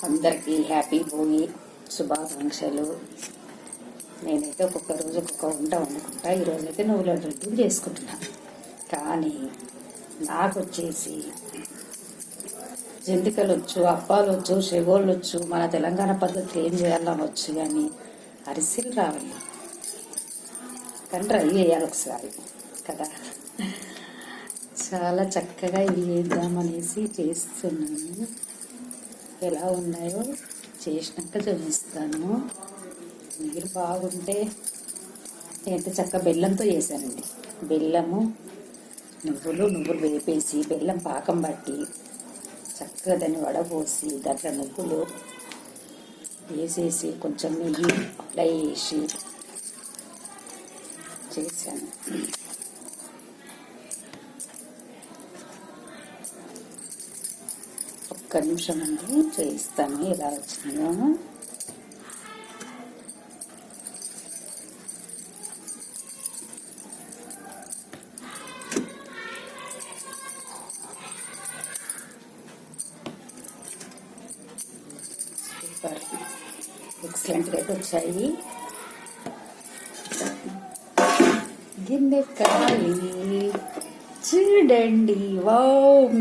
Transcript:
అందరికీ హ్యాపీ భోగి శుభాకాంక్షలు. నేనైతే ఒక్కొక్క రోజు ఒక్కొక్క వంట వండుకుంటా. ఈరోజైతే నువ్వుల లడ్డూలు చేసుకుంటున్నా. కానీ నాకు వచ్చేసి జంతికలు వచ్చు, అప్పాలు వచ్చు, చెగోళ్ళు వచ్చు, మన తెలంగాణ పద్ధతిలో ఏం చేయాలని వచ్చు, కానీ అరిసెలు రావాలి. కానీ ట్రై చేయాలి ఒకసారి కదా. చాలా చక్కగా ఇవి చేద్దామనేసి చేస్తున్నాను. ఎలా ఉన్నాయో చేసినాక చూపిస్తాను. మీరు బాగుంటే నేనైతే చక్కగా బెల్లంతో చేశానండి. బెల్లము నువ్వులు వేపేసి బెల్లం పాకం పట్టి చక్కగా దాన్ని వడపోసి దాంట్లో నువ్వులు వేసేసి కొంచెం నెయ్యి అప్లై చేసి చేశాను. ఒక్క నిమిషం అండి, చేయిస్తాను ఎలా వచ్చిందో. సూపర్, ఎక్సలెంట్గా అయితే వచ్చాయి. గిన్నె కాలి చూడండి. వావ్.